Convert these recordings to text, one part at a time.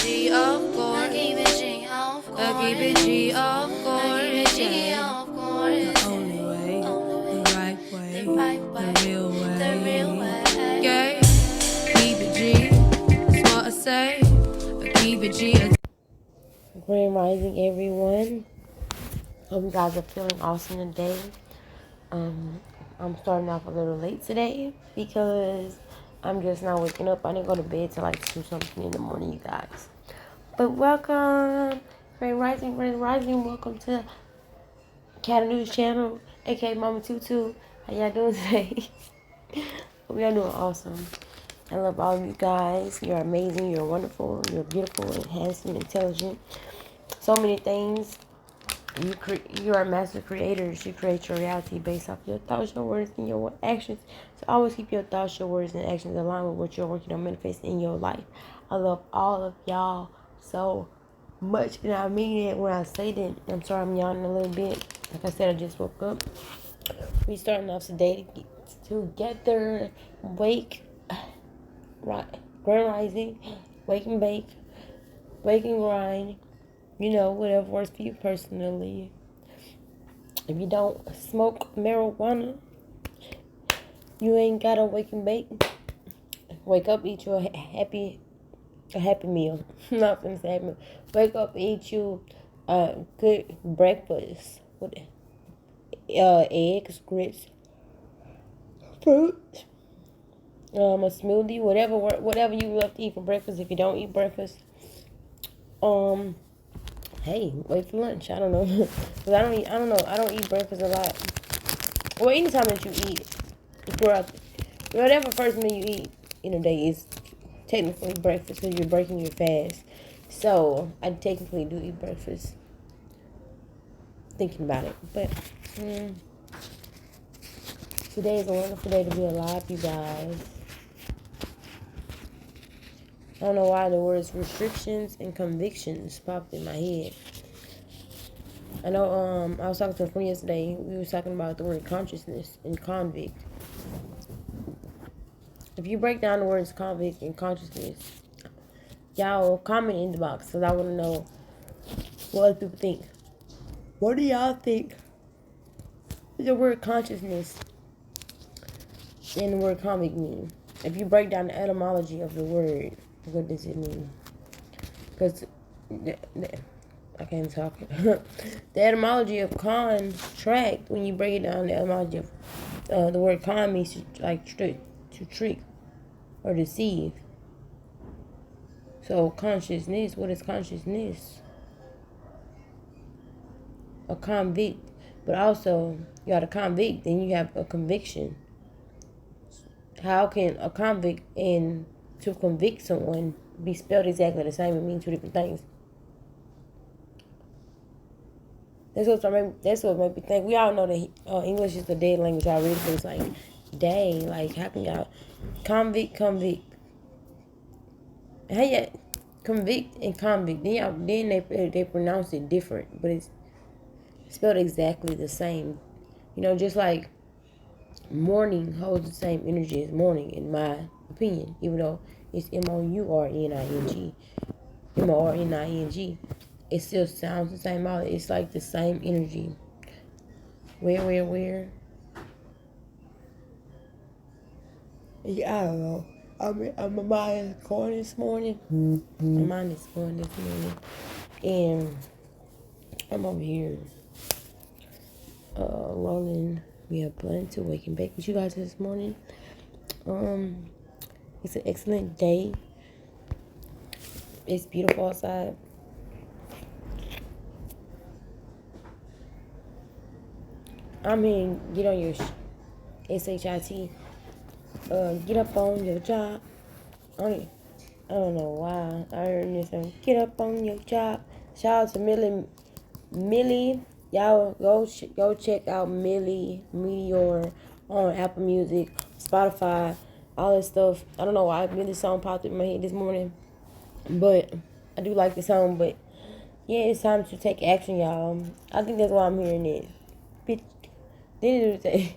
G, of course. I keep it G, of course. I keep it G, of course. I keep it G, of course. The only way, the right way, the real way. Yeah, keep it G, that's what I say. I keep it G. Grand Rising, everyone. Hope you guys are feeling awesome today. I'm starting off a little late today because I'm just not waking up. I didn't go to bed till like 2 something in the morning, you guys. But welcome, Grand Rising, welcome to Cat News Channel, aka Mama Tutu. How y'all doing today? Hope y'all doing awesome. I love all of you guys. You're amazing, you're wonderful, you're beautiful, and handsome, intelligent. So many things. You are master creators. You create your reality based off your thoughts, your words, and your actions. So always keep your thoughts, your words, and actions aligned with what you're working on manifesting in your life. I love all of y'all so much, and I mean it when I say that. I'm sorry I'm yawning a little bit. Like I said, I just woke up. We starting off today together. Wake, right, Grand Rising, wake and bake, wake and grind. You know, whatever works for you personally. If you don't smoke marijuana, you ain't gotta wake and bake. Wake up, eat you a happy meal. Not finna say happy meal. Wake up, eat you a good breakfast with eggs, grits, fruit, a smoothie, whatever you love to eat for breakfast. If you don't eat breakfast, hey, wait for lunch. I don't know, cause I don't eat breakfast a lot. Well, anytime that you eat, whatever first meal you eat in a day is technically breakfast because you're breaking your fast. So I technically do eat breakfast. Thinking about it, but today is a wonderful day to be alive, you guys. I don't know why the words restrictions and convictions popped in my head. I know I was talking to a friend yesterday. We were talking about the word consciousness and convict. If you break down the words convict and consciousness, y'all comment in the box because I want to know what other people think. What do y'all think the word consciousness and the word convict mean? If you break down the etymology of the word, what does it mean? Because I can't talk. The etymology of contract, when you break it down, the etymology of the word con means to trick or deceive. So consciousness, what is consciousness? A convict. But also, you got a convict, then you have a conviction. How can a convict and to convict someone be spelled exactly the same and mean two different things? That's what made me think. We all know that English is the dead language already, but it's like, dang, like how can y'all convict? How you convict and convict? Then they pronounce it different, but it's spelled exactly the same. You know, just like morning holds the same energy as morning, in my opinion, even though it's Mourning. Morning. It still sounds the same. It's like the same energy. Where? Yeah, I don't know. My mind is going this morning. My mind is going this morning. And I'm over here rolling me a blunt to wake and bake with you guys this morning. It's an excellent day. It's beautiful outside. I mean, get on your SHIT. Get up on your job. I don't know why I heard this one. Get up on your job. Shout out to Millie. Y'all go check out Millie Meteor on Apple Music, Spotify, all that stuff. I don't know why Millie's song popped in my head this morning, but I do like the song. But yeah, it's time to take action, y'all. I think that's why I'm hearing it. Bitch, didn't say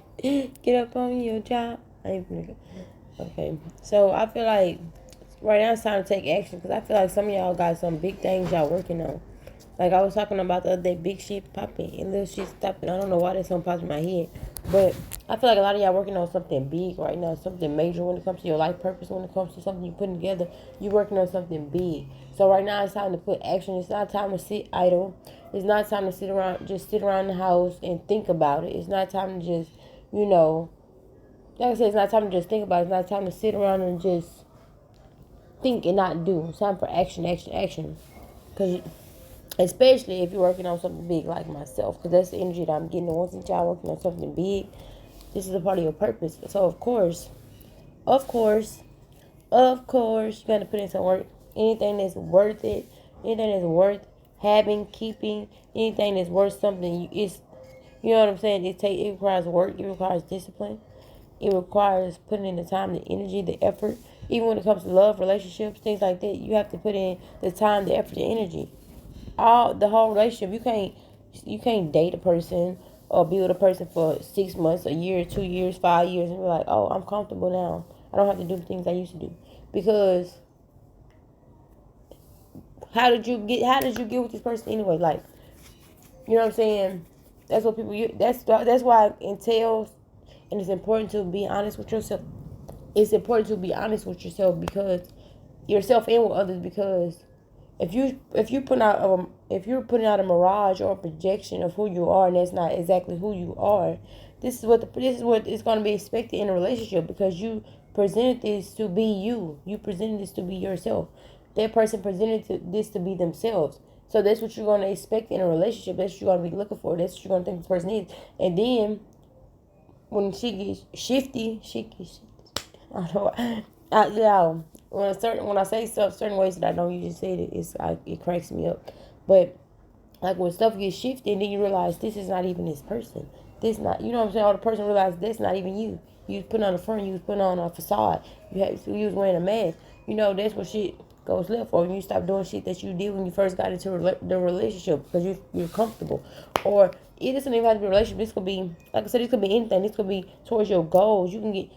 get up on your job. Okay, so I feel like right now it's time to take action, because I feel like some of y'all got some big things y'all working on. Like I was talking about the other day, big shit popping and little shit stopping. I don't know why that's gonna pop in my head, but I feel like a lot of y'all working on something big right now, something major when it comes to your life purpose, when it comes to something you're putting together. You're working on something big. So right now it's time to put action. It's not time to sit idle. It's not time to sit around the house and think about it. It's not time to just, like I said, it's not time to just think about it. It's not time to sit around and just think and not do. It's time for action, action, action. Because especially if you're working on something big like myself, because that's the energy that I'm getting. Once y'all working on something big, this is a part of your purpose. So of course, you gotta put in some work. Anything that's worth it, anything that's worth having, keeping, anything that's worth something, you know what I'm saying? It requires work. It requires discipline. It requires putting in the time, the energy, the effort. Even when it comes to love, relationships, things like that, you have to put in the time, the effort, the energy. The whole relationship. You can't date a person or be with a person for 6 months, a year, 2 years, 5 years, and be like, oh, I'm comfortable now. I don't have to do the things I used to do. Because how did you get with this person anyway? Like, you know what I'm saying? That's what that's why it entails, and it's important to be honest with yourself. It's important to be honest with yourself, because yourself and with others, because if you're putting out a mirage or a projection of who you are, and that's not exactly who you are, this is what is going to be expected in a relationship, because you presented this to be you. You presented this to be yourself. That person presented this to be themselves. So that's what you're going to expect in a relationship. That's what you're going to be looking for. That's what you're going to think this person is. And then when she gets shifty, I don't know. When I say stuff certain ways that I don't usually say it cracks me up. But like when stuff gets shifted, and then you realize this is not even this person. This not, you know what I'm saying? Or the person realizes that's not even you. You was putting on a front. You was putting on a facade. You was wearing a mask. That's what shit goes left. Or when you stop doing shit that you did when you first got into the relationship, because you're comfortable. Or it doesn't even have to be a relationship. This could be, like I said, this could be anything. This could be towards your goals.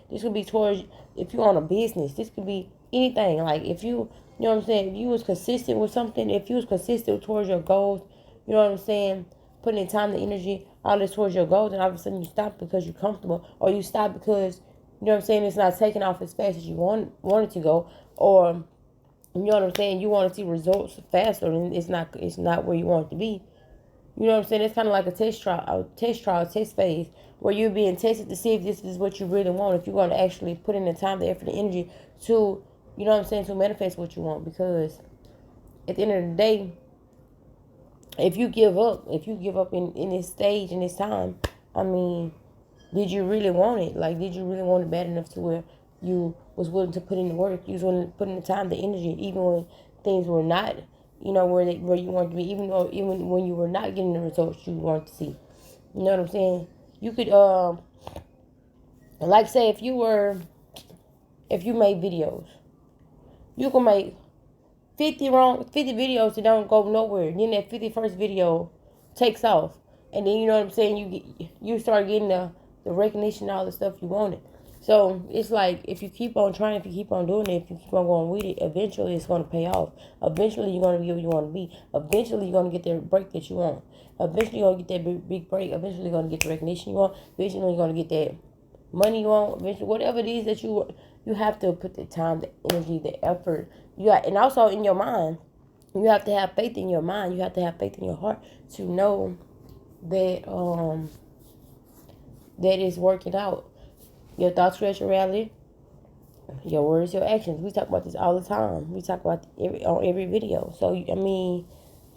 This could be towards, if you're on a business. This could be anything. Like if you know what I'm saying, if you was consistent with something, if you was consistent towards your goals, you know what I'm saying, putting in time, the energy, all this towards your goals, and all of a sudden you stop because you're comfortable, or you stop because, you know what I'm saying, it's not taking off as fast as you want it to go, or, you know what I'm saying, you want to see results faster, and it's not where you want it to be. You know what I'm saying? It's kind of like a test phase, where you're being tested to see if this is what you really want, if you're going to actually put in the time, the effort, the energy to, you know what I'm saying, to manifest what you want. Because at the end of the day, if you give up in this stage, in this time, I mean, did you really want it? Like, did you really want it bad enough to where you was willing to put in the work, you was willing to put in the time, the energy, even when things were not, where you wanted to be, even when you were not getting the results you wanted to see. You know what I'm saying? You could, like say if you made videos, you can make 50 videos that don't go nowhere. And then that 51st video takes off. And then, you know what I'm saying, you start getting the recognition, all the stuff you wanted. So it's like, if you keep on trying, if you keep on doing it, if you keep on going with it, eventually it's going to pay off. Eventually you're going to be where you want to be. Eventually you're going to get the break that you want. Eventually you're going to get that big break. Eventually you're going to get the recognition you want. Eventually you're going to get that money you want. Eventually, whatever it is that you have to put the time, the energy, the effort. And also in your mind, you have to have faith in your mind. You have to have faith in your heart to know that that is working out. Your thoughts create your reality. Your words, your actions. We talk about this all the time. We talk about on every video. So I mean,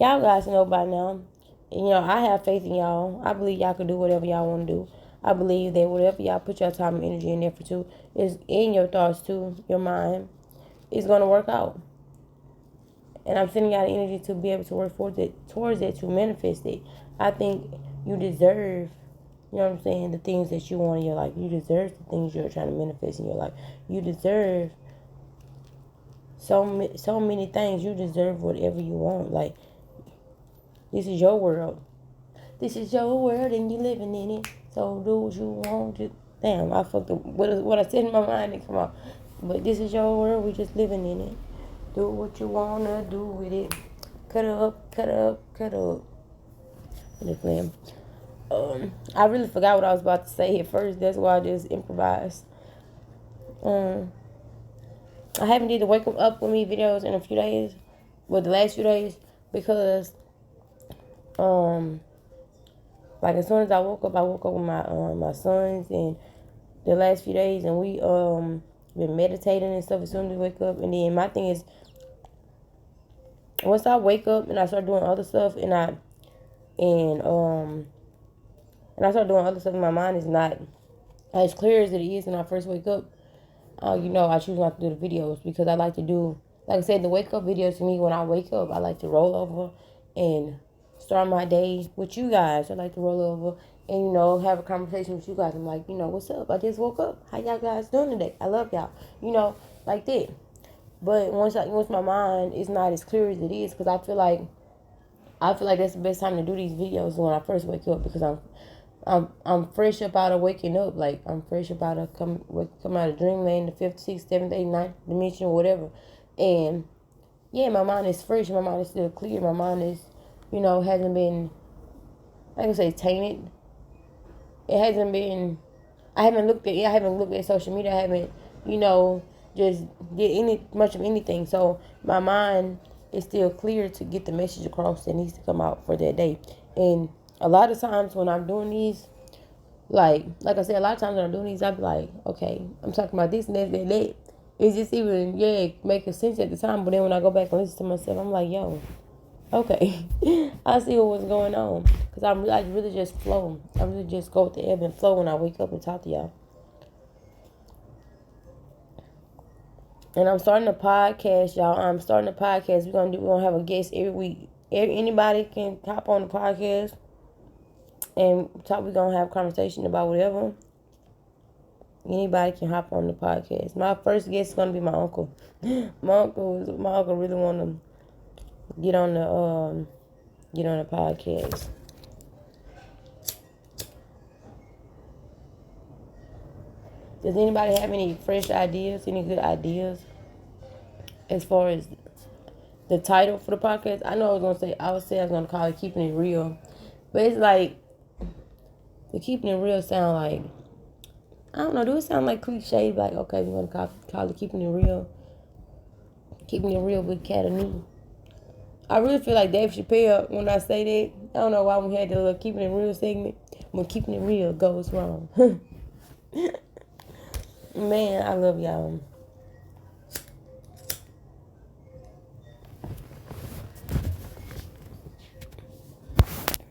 y'all guys know by now. And, I have faith in y'all. I believe y'all can do whatever y'all want to do. I believe that whatever y'all put your time and energy in there for too, is in your thoughts too, your mind, is going to work out. And I'm sending y'all the energy to be able to work towards it, to manifest it. I think you deserve, you know what I'm saying, the things that you want in your life. You deserve the things you're trying to manifest in your life. You deserve so many things. You deserve whatever you want. Like, this is your world. This is your world and you living in it. So do what you want to. Damn, I fucked up. What I said in my mind didn't come out. But this is your world. We just living in it. Do what you wanna do with it. Cut up, cut up, cut up. Just playing. I really forgot what I was about to say at first. That's why I just improvised. I haven't did the wake up with me videos in a few days, well, the last few days, because like as soon as I woke up with my sons and the last few days, and we been meditating and stuff as soon as we wake up. And then my thing is, once I wake up and I start doing other stuff, and I start doing other stuff, my mind is not as clear as it is when I first wake up. I choose not to do the videos because I like to do, like I said, the wake up videos. To me, when I wake up, I like to roll over and start my day with you guys. I like to roll over and, have a conversation with you guys. I'm like, what's up? I just woke up. How y'all guys doing today? I love y'all. Like that. But once my mind is not as clear as it is, because I feel like that's the best time to do these videos when I first wake up, because I'm fresh up out of waking up. Like, I'm fresh up out of come out of dreamland, the 5th, 6th, 7th, 8th, 9th dimension, whatever. And yeah, my mind is fresh. My mind is still clear. My mind is, hasn't been, like I say, tainted. It hasn't been. I haven't looked at social media. I haven't, just did much of anything. So my mind is still clear to get the message across that needs to come out for that day. And a lot of times when I'm doing these, like I said, a lot of times when I'm doing these, I be like, okay, I'm talking about this and that. It's just even, making sense at the time. But then when I go back and listen to myself, I'm like, yo, okay, I see what was going on. Because I really just flow. I really just go with the ebb and flow when I wake up and talk to y'all. And I'm starting a podcast, y'all. I'm starting a podcast. We're gonna have a guest every week. Anybody can hop on the podcast and talk. We're gonna have a conversation about whatever. Anybody can hop on the podcast. My first guest is gonna be my uncle. My uncle really wanna get on the podcast. Does anybody have any fresh ideas? Any good ideas as far as the title for the podcast? I know I was gonna call it Keeping It Real, but it's like the Keeping It Real sound like, I don't know. Do it sound like cliche? Like, okay, we're gonna call it Keeping It Real. Keeping It Real with Cat and I really feel like Dave Chappelle when I say that. I don't know why we had the little Keeping It Real segment when Keeping It Real goes wrong. Man, I love y'all.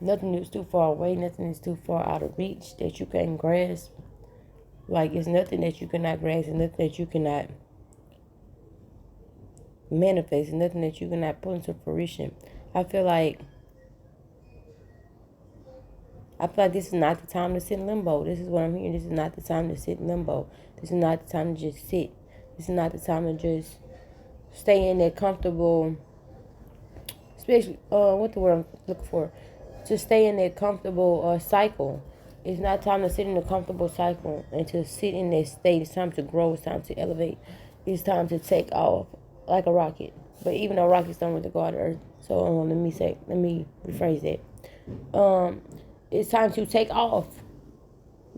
Nothing is too far away. Nothing is too far out of reach that you can't grasp. Like, it's nothing that you cannot grasp and nothing that you cannot manifest and nothing that you cannot put into fruition. I feel like this is not the time to sit in limbo. This is what I'm hearing. This is not the time to sit in limbo. This is not the time to just sit. This is not the time to just stay in that comfortable, especially, what the word I'm looking for? To stay in that comfortable cycle. It's not time to sit in a comfortable cycle and to sit in that state. It's time to grow. It's time to elevate. It's time to take off like a rocket. But even though rockets don't really go out of Earth. So let me rephrase that. It's time to take off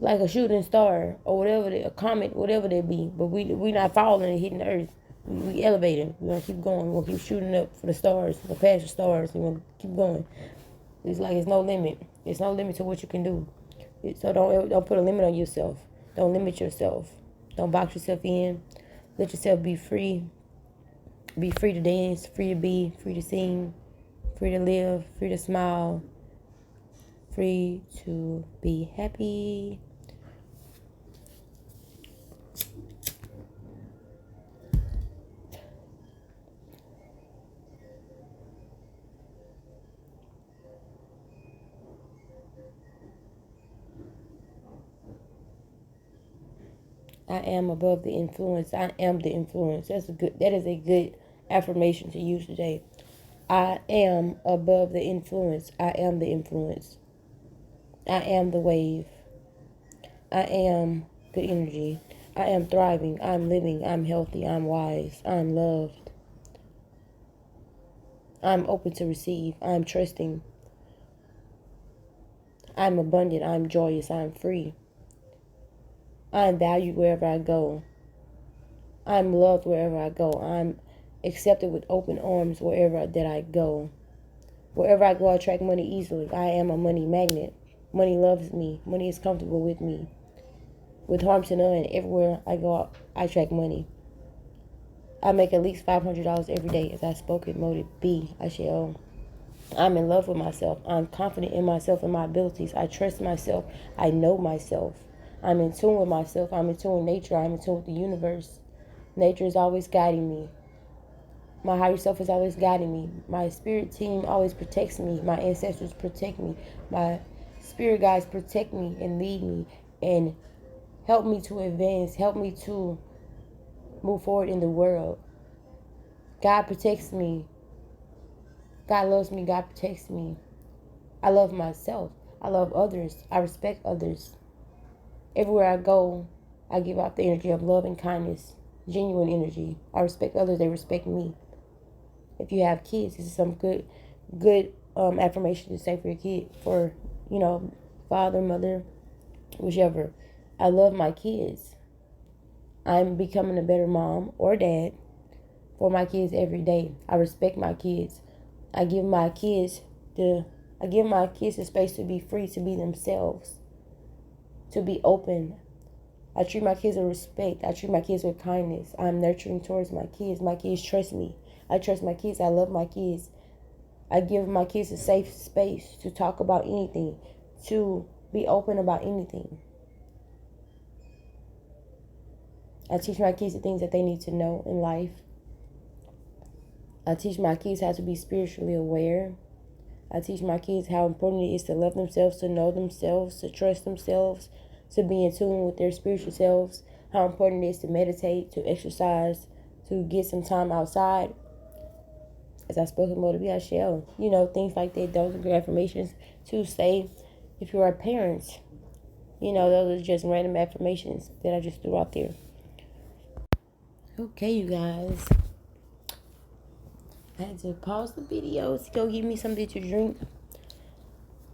like a shooting star or whatever, a comet, whatever that be. But we not falling and hitting the Earth. We elevating. We're going to keep going. We're going to keep shooting up for the stars. We're past the stars. We're going to keep going. It's like it's no limit. It's no limit to what you can do. So don't put a limit on yourself. Don't limit yourself. Don't box yourself in. Let yourself be free. Be free to dance, free to be, free to sing, free to live, free to smile, free to be happy. I am above the influence. I am the influence. That is a good affirmation to use today. I am above the influence. I am the influence. I am the wave. I am good energy. I am thriving. I'm living. I'm healthy. I'm wise. I'm loved. I'm open to receive. I'm trusting. I'm abundant. I'm joyous. I'm free. I'm valued wherever I go. I'm loved wherever I go. I'm accepted with open arms wherever that I go. Wherever I go, I attract money easily. I am a money magnet. Money loves me. Money is comfortable with me. With harm to none, everywhere I go, I attract money. I make at least $500 every day. As I spoke it, motive be, I shall. I'm in love with myself. I'm confident in myself and my abilities. I trust myself. I know myself. I'm in tune with myself. I'm in tune with nature. I'm in tune with the universe. Nature is always guiding me. My higher self is always guiding me. My spirit team always protects me. My ancestors protect me. My spirit guides protect me and lead me and help me to advance. Help me to move forward in the world. God protects me. God loves me. God protects me. I love myself. I love others. I respect others. Everywhere I go, I give out the energy of love and kindness. Genuine energy. I respect others. They respect me. If you have kids, this is some good affirmation to say for your kid, for, father, mother, whichever. I love my kids. I'm becoming a better mom or dad for my kids every day. I respect my kids. I give my kids the space to be free, to be themselves, to be open. I treat my kids with respect. I treat my kids with kindness. I'm nurturing towards my kids. My kids trust me. I trust my kids. I love my kids. I give my kids a safe space to talk about anything, to be open about anything. I teach my kids the things that they need to know in life. I teach my kids how to be spiritually aware. I teach my kids how important it is to love themselves, to know themselves, to trust themselves, to be in tune with their spiritual selves, how important it is to meditate, to exercise, to get some time outside. As I spoke in Motivate, I shall. Things like that. Those are great affirmations to say if you're a parent. Those are just random affirmations that I just threw out there. Okay, you guys. I had to pause the video to go give me something to drink.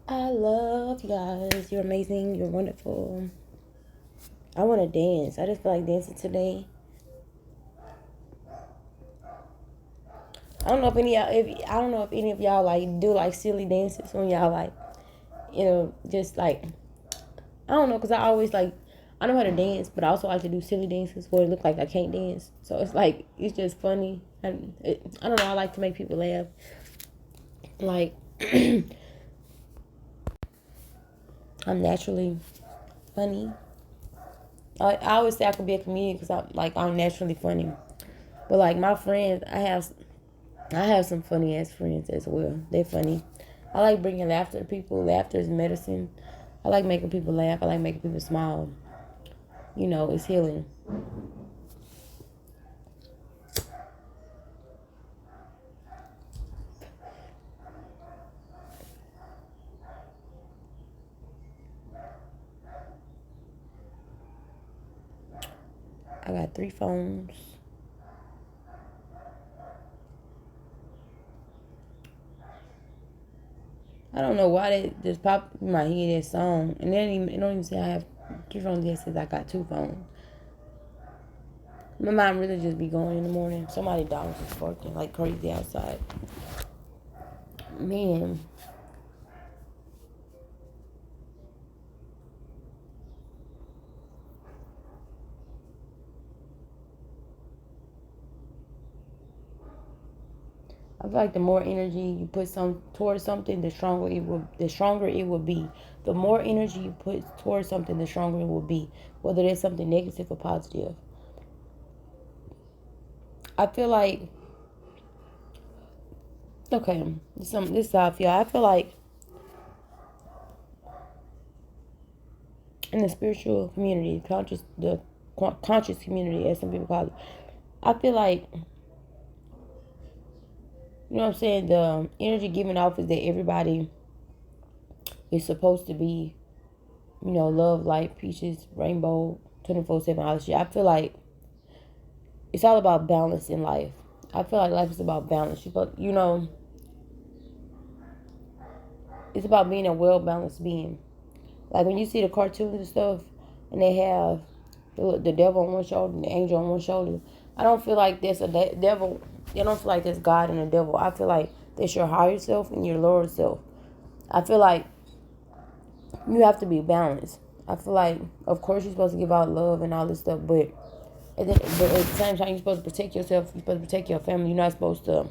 I love you guys. You're amazing. You're wonderful. I want to dance. I just feel like dancing today. I don't know if any of y'all like do like silly dances when y'all like, just like, I don't know, because I always like, I know how to dance, but I also like to do silly dances where it look like I can't dance. So it's like, it's just funny. I don't know, I like to make people laugh. Like, I'm naturally funny. I always say I could be a comedian because I'm naturally funny. But like my friends, I have some funny ass friends as well. They're funny. I like bringing laughter to people. Laughter is medicine. I like making people laugh. I like making people smile. It's healing. I got 3 phones. I don't know why that just popped in my head, that song. And it don't even say I have 3 phones. It says I got 2 phones. My mind really just be going in the morning. Somebody's dogs is barking like crazy outside. Man. I feel like the more energy you put towards something, the stronger it will be. The more energy you put towards something, the stronger it will be. Whether that's something negative or positive. I feel like, okay, this is how I feel. I feel like in the spiritual community, the conscious community, as some people call it, I feel like, you know what I'm saying, the energy given off is that everybody is supposed to be, love, light, peaches, rainbow, 24/7 all this shit. I feel like it's all about balance in life. I feel like life is about balance. You know, it's about being a well-balanced being. Like when you see the cartoons and stuff, and they have the devil on one shoulder and the angel on one shoulder, I don't feel like there's a devil. I don't feel like there's God and the devil. I feel like there's your higher self and your lower self. I feel like you have to be balanced. I feel like, of course, you're supposed to give out love and all this stuff, but at the same time, you're supposed to protect yourself. You're supposed to protect your family. You're not supposed to,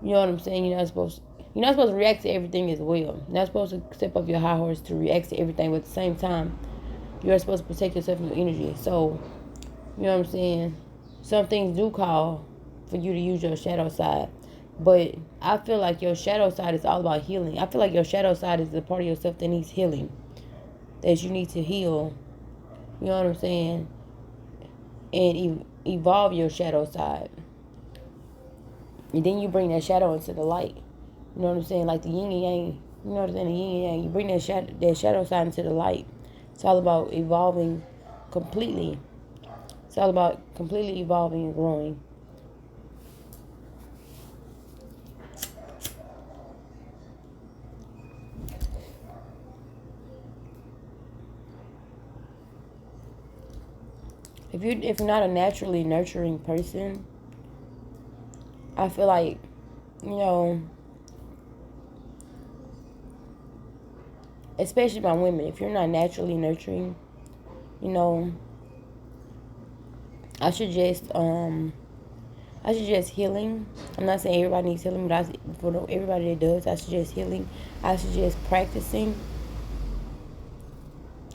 you know what I'm saying? You're not supposed to react to everything as well. You're not supposed to step up your high horse to react to everything, but at the same time, you're supposed to protect yourself and your energy. So, you know what I'm saying? Some things do call for you to use your shadow side. But I feel like your shadow side is all about healing. I feel like your shadow side is the part of yourself that needs healing. That you need to heal. You know what I'm saying? And evolve your shadow side. And then you bring that shadow into the light. You know what I'm saying? Like the yin and yang. You know what I'm saying? The yin and yang. You bring that shadow side into the light. It's all about evolving completely. It's all about completely evolving and growing. If you're not a naturally nurturing person, I feel like, you know, especially by women, if you're not naturally nurturing, you know, I suggest healing. I'm not saying everybody needs healing, but for everybody that does, I suggest healing. I suggest practicing.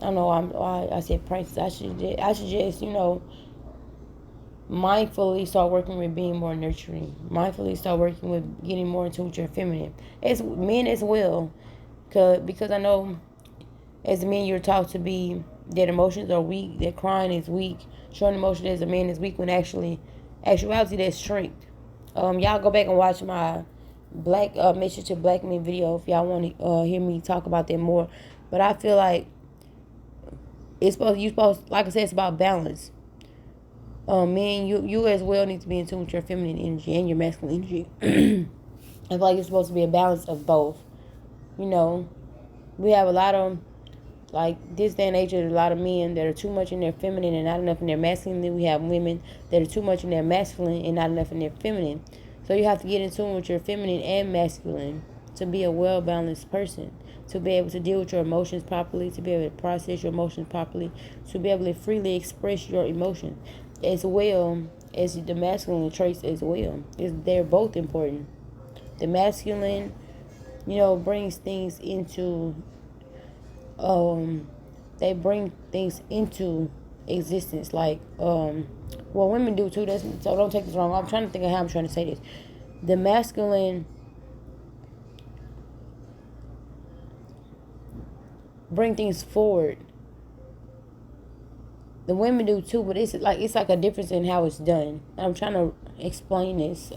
I don't know why I said practice. I suggest, you know, mindfully start working with being more nurturing. Mindfully start working with getting more into your feminine. As men as well. Because I know as men you're taught to be that emotions are weak, that crying is weak, showing emotion as a man is weak, when actuality that's strength. Y'all go back and watch my Black Mission to Black Men video if y'all want to hear me talk about that more. But I feel like like I said, it's about balance. Men, you as well need to be in tune with your feminine energy and your masculine energy. I feel like it's supposed to be a balance of both. You know, we have a lot of, like, this day and age, there's a lot of men that are too much in their feminine and not enough in their masculine. Then we have women that are too much in their masculine and not enough in their feminine. So you have to get in tune with your feminine and masculine to be a well-balanced person, to be able to deal with your emotions properly, to be able to process your emotions properly, to be able to freely express your emotions, as well as the masculine traits as well. They're both important. The masculine, you know, brings things into, they bring things into existence, like, well, women do too. So don't take this wrong. I'm trying to think of how I'm trying to say this. The masculine bring things forward. The women do too, but it's like a difference in how it's done. I'm trying to explain this.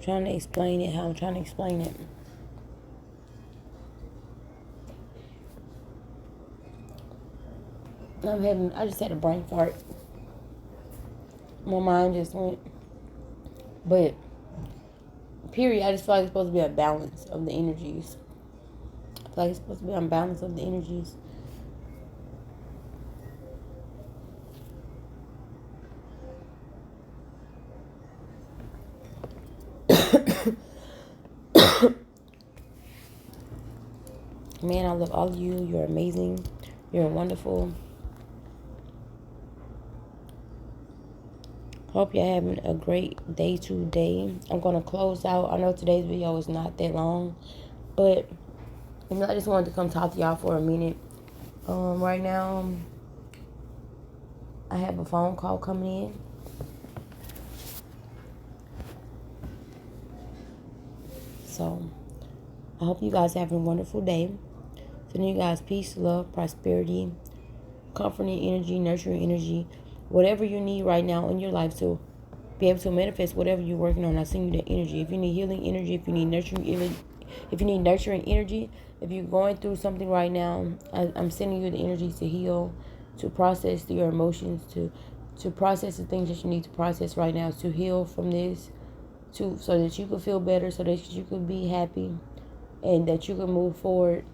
Trying to explain it how I'm trying to explain it. I just had a brain fart. My mind just went. But, period, I just feel like it's supposed to be a balance of the energies. I feel like it's supposed to be a balance of the energies. Man, I love all of you. You're amazing. You're wonderful. Hope you're having a great day today. I'm going to close out. I know today's video is not that long, but you know, I just wanted to come talk to y'all for a minute. Right now, I have a phone call coming in. So, I hope you guys are having a wonderful day. Sending you guys peace, love, prosperity, comforting energy, nurturing energy, whatever you need right now in your life to be able to manifest whatever you're working on. I send you the energy. If you need healing energy, if you need nurturing energy, if you're going through something right now, I'm sending you the energy to heal, to process your emotions, to process the things that you need to process right now, to heal from this, so that you can feel better, so that you can be happy, and that you can move forward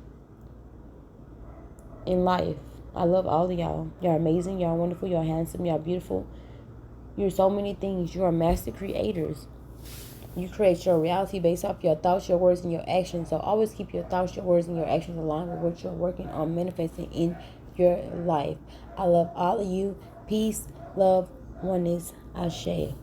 in life. I love all of y'all. Y'all amazing. Y'all wonderful. Y'all handsome. Y'all beautiful. You're so many things. You are master creators. You create your reality based off your thoughts, your words, and your actions. So always keep your thoughts, your words, and your actions aligned with what you're working on manifesting in your life. I love all of you. Peace, love, oneness. Ashe.